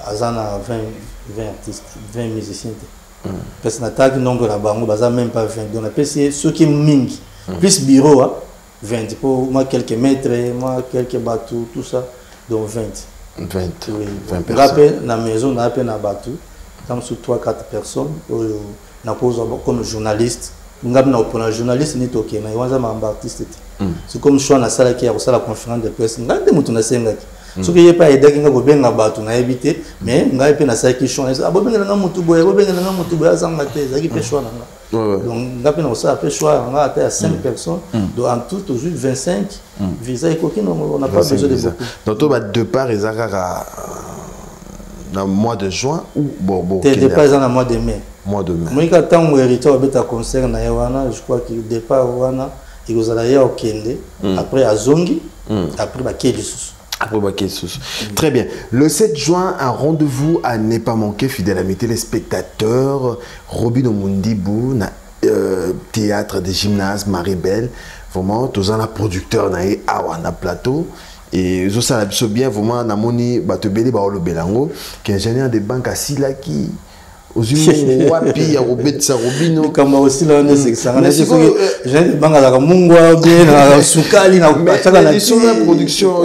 il y a 20 artistes, 20 musiciens. Parce que l'attaque nombre là-bas, on n'a même pas 20. Donc, on a ceux qui ming, plus bureau, 20. Pour moi, quelques maîtres, moi, quelques bateaux, tout ça. Donc 20. 20 personnes. Dans la maison, on a appelé un bateau. Dans 3-4 personnes. Comme journaliste, un journaliste n'est ok, mais un artiste. C'est comme je suis en salle qui a la conférence de presse. Je suis en ce qui n'est pas aidé, je suis en bateau, je évité, mais je suis en salle qui chante. Je suis donc, à 5 personnes, donc en tout, toujours 25 visas et coquines, on n'a pas besoin de beaucoup. Donc, de part, ils ont dans le mois de juin ou bon départ dans le mois de mai. Mois de mai. Moi quand on hérité au bêta concert na yawana, je crois que départ wana il vous allait au Kende, après à Zongi, après à Kélissus. Après Kélissus. Très bien. Le 7 juin, un rendez-vous à ne pas manquer, fidèles amis téléspectateurs. Robin Omundibou, théâtre des gymnases Maribel. Vraiment, tous en a producteur na Awana plateau. Et je sais bien, vraiment, Namoni, Batebele, Baolo Belango, qui est ingénieur des banques à Silaki. Aux humains, Wapi, à Robert Sarobino. Comme aussi, là, on est sexant. J'ai des banques à la Mungwa, bien, à Soukali, à la sur la production,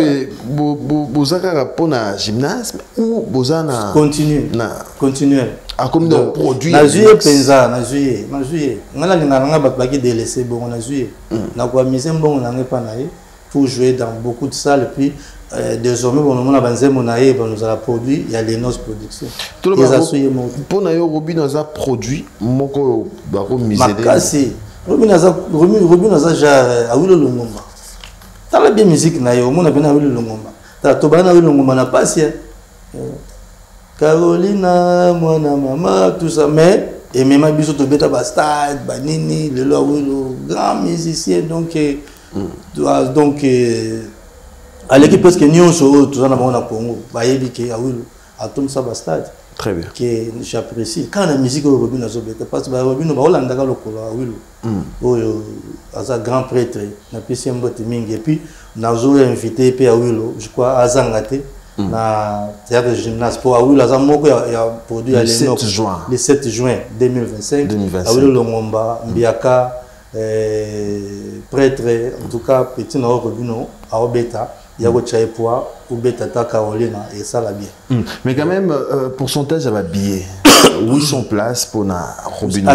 Bozaka pour un gymnase ou Bozana. Continuel. Ah, comme dans produit. Na juillet, penza, na juillet. On a les délaissé, bon, on a juillet. On a quoi, mise un bon, on n'a pas naïe. Pour jouer dans beaucoup de salles. Et puis, désormais, on nous a produit, il y a les noces productions. Pour nous, Robin a produit, Moko Baro Misélé. Robin a déjà Awilo Longomba. T'as la bien musique, on a bien Awilo Longomba. T'as Tobana Awilo Longomba, n'a pas si. Carolina, moi, maman, tout ça. Mais, et même à Bissot, Beta Bastard, Banini, le Awilo, grand musicien, donc. Donc, à l'équipe, parce que nous sommes tous en Congo, à tout ça, bastard. Très bien. Que j'apprécie. Quand la musique au Robin, parce que Robin, on a un grand prêtre, on a pu et puis, on a invité je crois, à Zangate, na théâtre de gymnase pour Awilo, il a produit le 7 juin. Le 7 juin 2025. Awilo Longomba, Mbiaka. Prêtre, en tout cas, petit Nao Robino, à Obeta, Yago Tchaïpoa, Obeta Carolina, et ça la bien. Mais quand même, pourcentage à billet, 800 places pour Robino.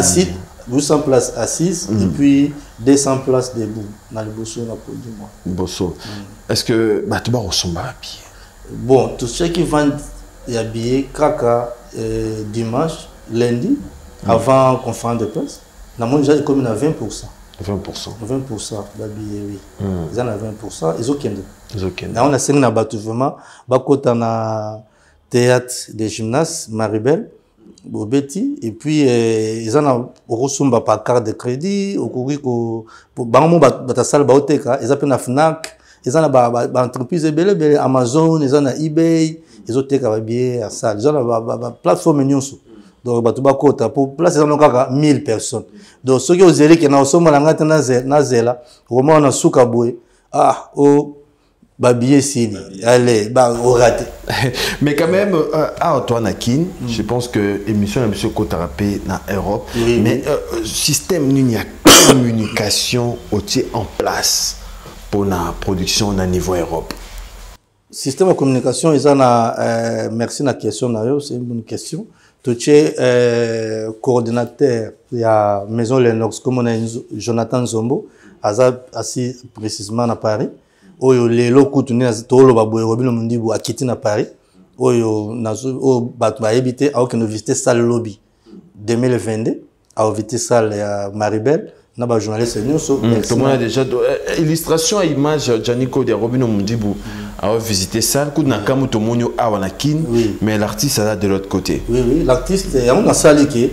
800 places assises, et puis 200 places debout, dans le Bosso, on a produit moi. Bosso. Est-ce que tu vas ressembler à billet? Bon, tous ceux qui vendent des billets, Kraka, dimanche, lundi, avant conférence de presse, la monnaie déjà est comme à 20%. 20%. 20% d'habillés, oui. Ils en ont 20%, ils ont qu'un. Là, on a 5 nabatou vraiment, quand on a théâtre des gymnases, Maribel, Bobeti, et puis ils en ont reçu par carte de crédit, au courrier, pour bango batasal baoteka, ils appellent la Fnac, ils en ont entreprise belle, Amazon, ils en ont eBay, ils ont teka billets à ça, ils en ont plateforme nyonso. Donc batuba kota pour place ils en ont 1000 personnes. Donc ceux qui ont zélé qui na somo langa tena zela, vraiment on a souka boy, ah oh babillé sini, allez, au raté. Mais quand même, à Antoine Akin, je pense que l'émission est M. Kotarapé dans Europe, oui, mais système il y a communication en place pour la production au niveau Europe. Système de communication, ils en a, merci de la question, c'est une bonne question. Tu es coordinateur de la Maison Lennox, comme on a Jonathan Zombo, assis précisément à Paris. Oyo lelo kutuni tolo baboye robino mundibu akiti na Paris. Oyo nazo o batu ba habité a que nous visiter salle lobby 2022 a visiter salle ya Maribel na ba journaliste nyonso. Tout le monde a déjà illustration à image Janiko de Robino Mundibu a visité salle coup na kamu to monyo awanakin mais l'artiste est là de l'autre côté. Oui, l'artiste on a salle qui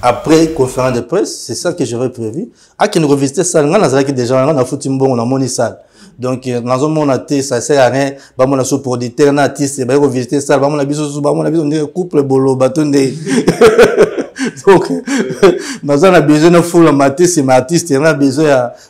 après conférence de presse, c'est ça que j'aurais prévu. A que nous revisiter salle on a salle qui déjà on a foutu bon on a moni salle. Donc dans un monde ça sert à rien ba mon asso producteur na artiste ba revisiter salle ba mon abiso on est couple bolo baton de donc dans un besoin de full maté c'est ma artiste on a besoin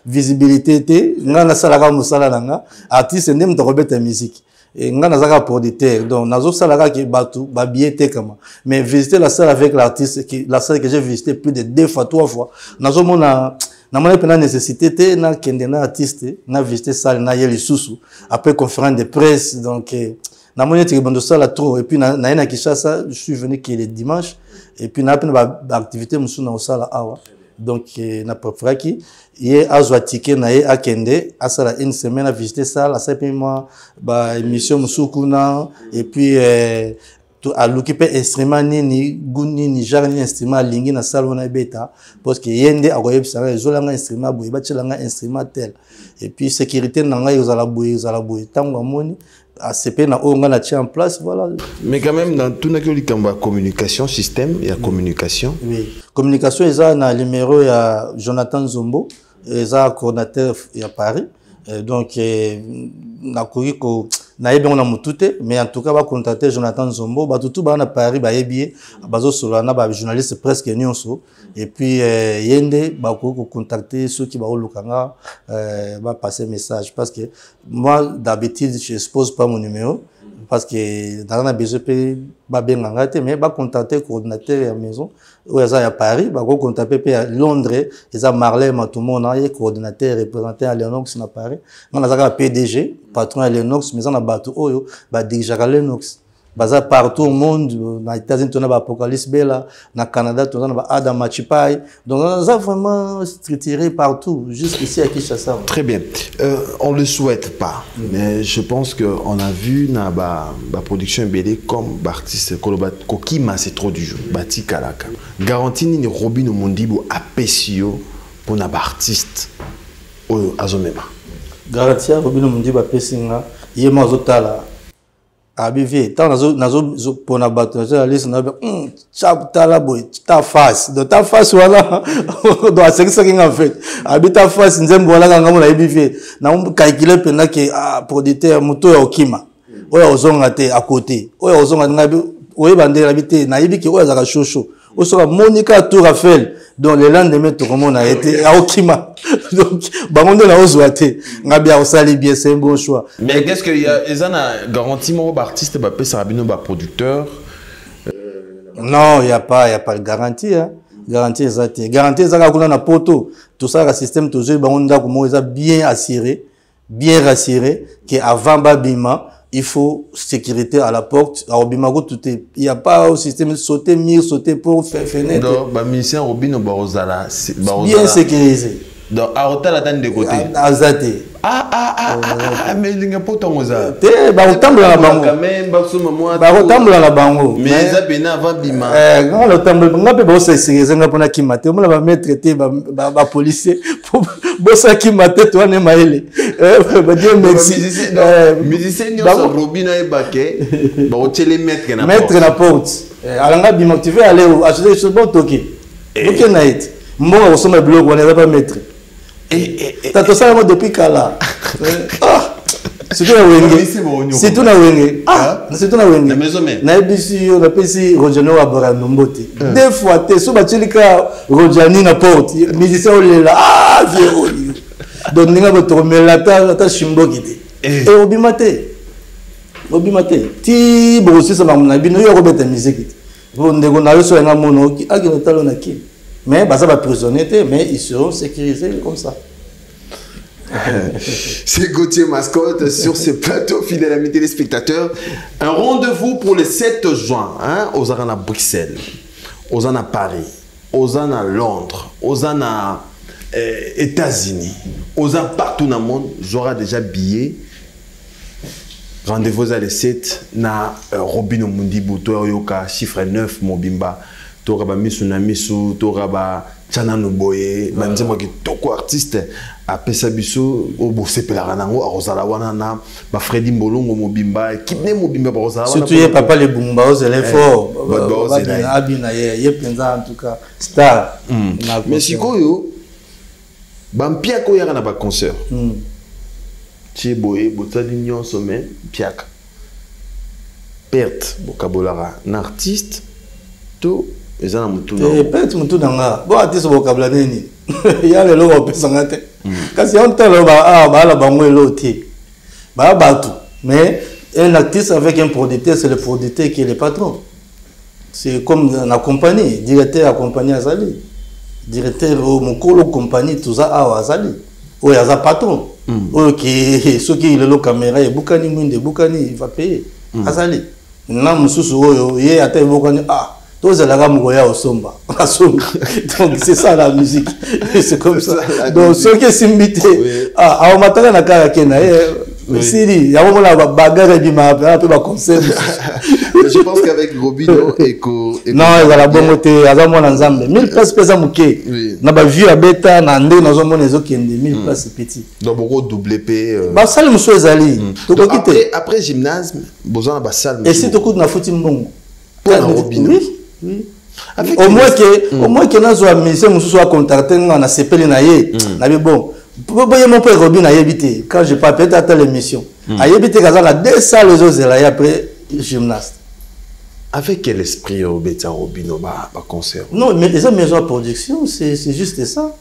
de visibilité ngana sala ka musala nanga artiste ndem to robeta musique et ngana zaka producteur donc nazo sala ka ki batu ba biété comme mais visiter la salle avec l'artiste qui la salle que j'ai visité plus de 2 fois 3 fois nazo mona na mona pena nécessité te na kende na artiste na visiter salle na yeli susu après conférence de presse donc na mona te bando sala trop et puis na Kinshasa je suis venu qui le dimanche et puis na pena activité musu na sala awa donc na préféré qui yé azwa ticket na yé akende asala une semaine à visiter salle ça puis moi ba émission musu kuna et puis à l'occuper instrument ni guni ni jarni instrument lingi na salle na beta parce que yende akoyeb sanga zolanga instrument boye bachelanga instrument tel et puis sécurité nanga yozala boye tango amoni a CP na onga na tia en place voilà. Mais quand même dans tout nakoli kamba communication système il y a communication. Oui, communication eza na numéro ya Jonathan Zombo eza coordinateur ya Paris donc na ko na yebe on a mutute mais en tout cas va contacter Jonathan Zombo ba tout ba na Paris ba yebi bazo solo na ba journaliste presque nyonso et puis yende ba ko contacter ceux qui ba olukanga ba passer message parce que moi d'habitude je expose pas mon numéro parce que dans la BGP ba benganga te mais ba contacter coordinateur à maison ou à Paris ba ko contacter à Londres ils a Marley Matumo na ye coordinateur représentant à Lennox na Paris on a PDG patron à Lennox mais on a battu oyo ba dirige à Lennox baza partout au monde na États-Unis on a Apocalypse Bella na Canada on a Adam Machipai donc on a vraiment structuré partout jusqu'ici à Kinshasa. Très bien, on le souhaite pas mais je pense que on a vu na ba production BD comme artiste Kokima c'est trop du jeu Bati Kalaka garantie ni Robino Mundibu apesio pour na artiste oyo azomema garantie Robino Mundibu apesinga yema zotala abivie tant nazo pona bato na liste na chap tala boy ta face de ta face wala do asekisa kinga fait habita face nzembo wala kanga mona abivie na calculer pena ke producteur moto ya okima oya ozonga te à côté oya ozonga ngabi oye bandela habité na yibiki oya zaka shosho osoka Monica Tour Raphaël donc le lendemain tout le monde a été à okima donc bangondo na ozwate ngabi a osali bien c'est un bon choix mais qu'est-ce que il y a ezana garantie mo artiste ba pesa rabino ba producteur non il y a pas de garantie hein garantie ça kuna na poto tout ça le système toujours bangonda ko mo eza bien assuré bien rassuré que avant babima il faut sécurité à la porte à Obimago tout est il y a pas au système sauter mur sauter pour faire fenêtre donc ba musicien Robino Barozala bien sécurisé Donc, à hôtel, attends de côté. Azate. Mais il n'y a pas tant ça. Bah, autant la bango. Bah, autant la bango. Mais ça, bien avant Bima. Quand le temps, on a pas c'est sérieux, on a pas qui maté. On va mettre traité, bah, policier. Bossa qui maté, toi, n'est maïlé. Bah, dire merci. Musicien, nous sommes Robina et Baké. Bah, on tient les mettre na porte. Mettre na porte. Alors, Bima, tu veux aller acheter des choses, bon, toqué. Ok, naït. Moi, on se met bloc, on ne va pas mettre. T'as tout ça depuis Kala. C'est tout na wenge. C'est tout na wenge. C'est tout na wenge. Na maison même. Na ebisi on appelle si Rojano Abara Nombote. Deux fois te so batilika Rojani na porte. Musicien olela vieux. Donc ninga botomela ta shimbo kiti. Et obimate. Ti bosi sa mamuna bino yo robeta musique. Bon ndeko na yo so nga mono ki akino talo na ki. Mais bah, ça va prisonnier, mais ils seront sécurisés comme ça. C'est Gauthier Mascotte sur ce plateau, fidèles amis téléspectateurs. Un rendez-vous pour le 7 juin, hein, aux Arana Bruxelles, aux Arana Paris, aux Arana Londres, aux Arana États-Unis, aux Arana partout dans le monde. J'aurai déjà billets. Rendez-vous à le 7 na Robino Mundi Bouto Yoka, chiffre 9, Mobimba. Toraba misuna misu toraba chana nuboye banzema ki toko artiste a pesa biso obo sepela nango a rozala wana na ba Freddy Mbolongo Mobimba kipne Mobimba ba rozala wana surtout papa les Bumba aux l'effort abina ye penza en tout cas star mais sikoyo bampia ko yaka na ba concert Chiboye botali nyonso mais piaka perte bokabolara na artiste to ezana mutu na perte mutu nanga bo artiste vocabula nini ya le logo pesanga te kasi on telo ba la bango eloti ba batu mais un artiste avec un producteur c'est le producteur qui est le patron c'est comme la compagnie directeur à compagnie azali directeur au mokolo compagnie tout ça a azali o ya za patron OK ceux qui le caméra et bukani mwinde bukani il va payer azali na mususu oyo ye ata bukani tous les gens au somba. Donc c'est ça la musique. C'est comme ça. Donc ceux qui s'invitent, on m'attend à la Karakena. Il y a un moment la bagarre qui m'a appelé un peu ma conseil. Je pense qu'avec Robino et non, il y a la bonne montée. Il y a un moment ensemble. 1000 places pesa mouké. Na ba vu à bêta na ndé na zo mona zo kende 1000 places petit. Donc beaucoup double P. Ba salle muso ezali. Après gymnase, besoin ba salle. Et si tu coûtes na fouti mbongo. Pour Robino. Oui. Au moins que nous avons mis ce contacté on a sepelé naïe na bon pour mon père Robin a évité quand je pas peut-être à l'émission a évité quand on a deux salles aux autres là après gymnaste avec quel esprit Robino ba concert non mais les maisons de production c'est juste ça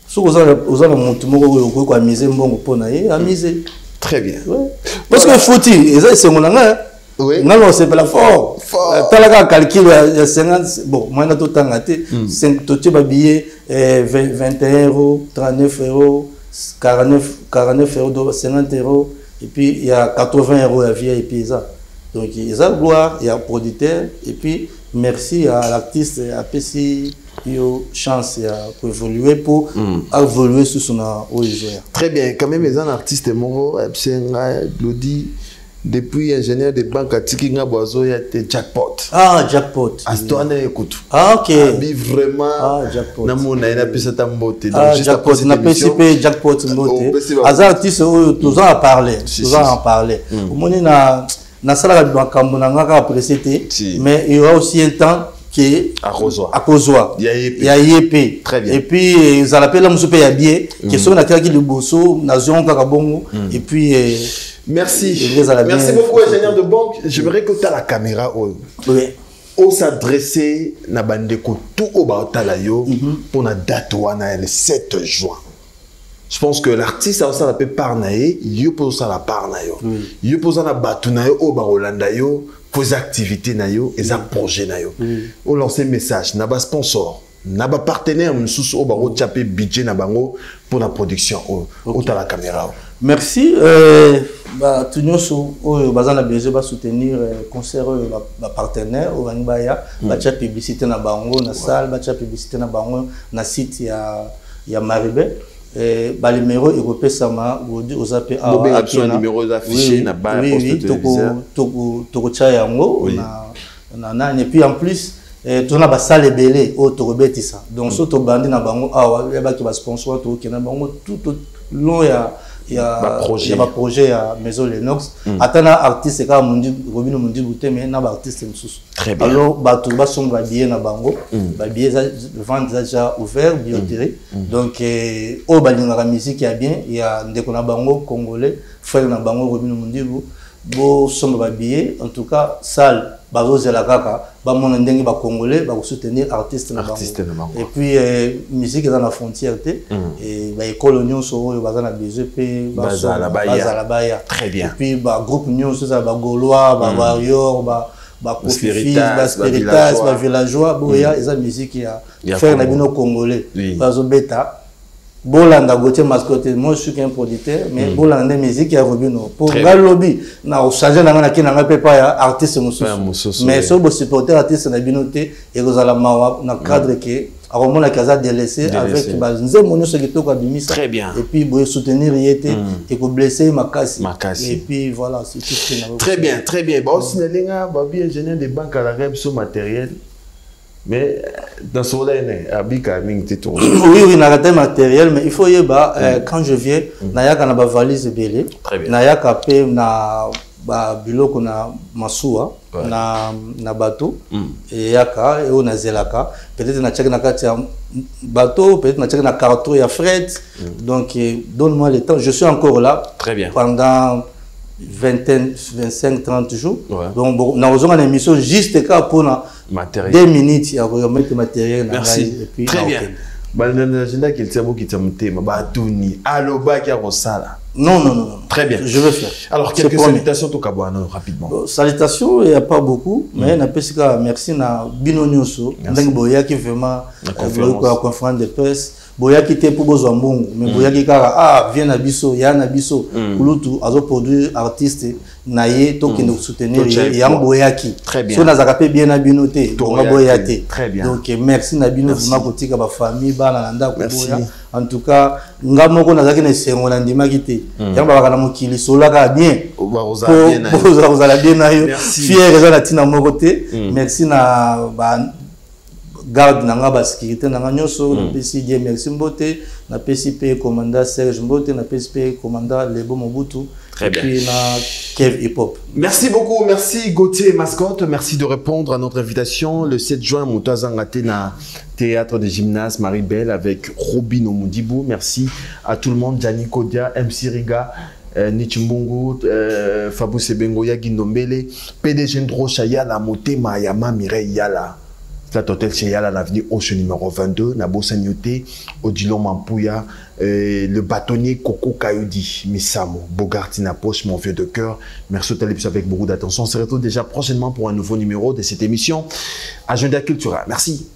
sur aux gens monte mo ko miser mbongo pour naïe miser très bien parce que fouti c'est mon anga. Oui. Non, c'est pas la fort. T'as la calcul, il y a 50, bon, moi, on a tout le temps gâté. Tu vas billet 21 €, 39 €, 49 €, 50 €, et puis il y a 80 € à vie et puis ça. Donc, il y a gloire, il y a producteur, et puis merci à l'artiste, à PCI. Il y a chance pour évoluer, pour évoluer sur son origine. Très bien, quand même, les artistes, moi, c'est depuis ingénieur de banque à Tikinga Boazo, il y a des jackpot. Jackpot. Astouane écoute. OK. Abi vraiment. Jackpot. Namona ina pesa tambote. Jackpot. Na PCP jackpot mbote. Az artiste tous en parler. Tous en parler. Omoni na sala ba kambo na ngaka apprécié mais il y aura aussi un temps qui à Kozwa. Il y a YP. Très bien. Et puis ils appellent la musupe ya bien qui sont na kaki le bosso na zon kaka bongo et puis merci. Merci beaucoup, ingénieur de banque. J'aimerais que tu aies la caméra. Oui. On s'adresser na bandeko tout au Baotalayo pour la date le 7 juin. Je pense que l'artiste a aussi la parnaye, il peut aussi la parnayo. Il peut aussi la batunayo au Baolandayo, vos activités nayo et za projet nayo. On lance un message, na ba sponsor, na ba partenaire msusu au Baro tchapé budget na bango pour la production au ta la caméra. Merci. Tout nous sommes besoin de soutenir concert la partenaire au Rangbaya, la publicité na bango na salle, la publicité na bango na site ya Maribé. ba numéro et repé sama aux AP a numéro affiché na ba poste de téléviseur toko cha yango na et puis en plus tona ba salle belé au tokobetisa donc so to bandi na bango awa ya ba ki ba sponsor to kena bango tout long il y a un projet à Maison Lennox. Attends, artiste comme Mundi Robino Mundi Bouté, mais na artiste msous. Très bien. Alors, bateau bas sont babillés na bango, babillés vente déjà ouvert, billetterie. Donc, au balinga la musique il y a bien, il y a des qu'on a bango congolais, frère na bango Robino Mundi Bou, sont babillés. En tout cas, salle. Bazo la kaka, ba mon ndenge ba congolais, ba soutenir artiste na bango. Et puis musique dans la frontière et ba école union so ba na BGP, ba la baya. Très bien. Et puis ba groupe union so ça ba gaulois, ba warrior, ba spiritas, ba villageois, boya eza musique ya faire na bino congolais. Bazo beta Bolanda Gauthier mascotte, moi je suis qu'un producteur, mais Bolanda musique ya Robino. Pour Galobi, na au changer na ki na pas artiste mususu. Mais so bo supporter artiste na binoté et rozala mawa na cadre que à moment la casa délaissé avec ba nze monyo so kitoko abimisa. Très bien. Et puis bo soutenir yété et ko blesser makasi. Et puis voilà, c'est tout ce que Très bien, très bien. Ba aussi na ba bien ingénieur de banque à la rêve sur matériel. Mais dans ce cas-là, oui, n'a pas matériel, mais il faut y quand je viens, n'a pas de valise belé, n'a pas de biloko na masuwa, na bateau, et yaka et on a zelaka, peut-être na tchèque na katia bateau, peut-être na tchèque na carton et fret. Donc donne-moi le temps, je suis encore là. Très bien. Pendant 25-30 jours. Donc, nous avons une émission juste pour 2 minutes. Il y a remettre matériel. Merci. Très bien. Non. Très bien. Je vais faire. Alors, quelques salutations au Kabouano, rapidement. Salutations, il n'y a pas beaucoup, mais merci à Bino Nyoso, Boya qui vraiment la conférence de presse. Boya qui était pour besoin bon, mais Boya qui vient na biso, ya na biso, kulutu azo produire artiste naie to qui nous soutenir ya Boya qui. Très bien. So na zakape bien na binoté, Boya té. Très bien. Donc merci na bino vraiment kotika ba famille ba na nda ko Boya. En tout cas, ngamoko na zaki na sengo na ndima kité. Ya ba kana mokili solaka bien. Vous allez bien na yo. Fier eza na tina moko té. Merci na ba garde nanga ba sécurité nanga nyoso na pesi die merci mbote na pesi pe commandant Serge Mbote na pesi pe commandant Lebo Mobutu. Très bien. Puis na Kev Hip Hop. Merci beaucoup, merci Gauthier Mascotte, merci de répondre à notre invitation le 7 juin Moutazangate na théâtre de gymnase Marie-Belle avec Robino Mundibou. Merci à tout le monde, Gianni Kodia, MC Riga, Nichimbungu, Fabou Sebengo, Yagi Ndombele, PDG Ndrocha Yala, Motema Yama Mireille Yala. Flat Hotel chez Yala, l'avenue Oche numéro 22, Nabo Sanyote, Odilon Mampouya, le bâtonnier Coco Kayodi, Misamo, Bogartina Poche, mon vieux de cœur. Merci au télévision avec beaucoup d'attention. On se retrouve déjà prochainement pour un nouveau numéro de cette émission Agenda Culturel. Merci.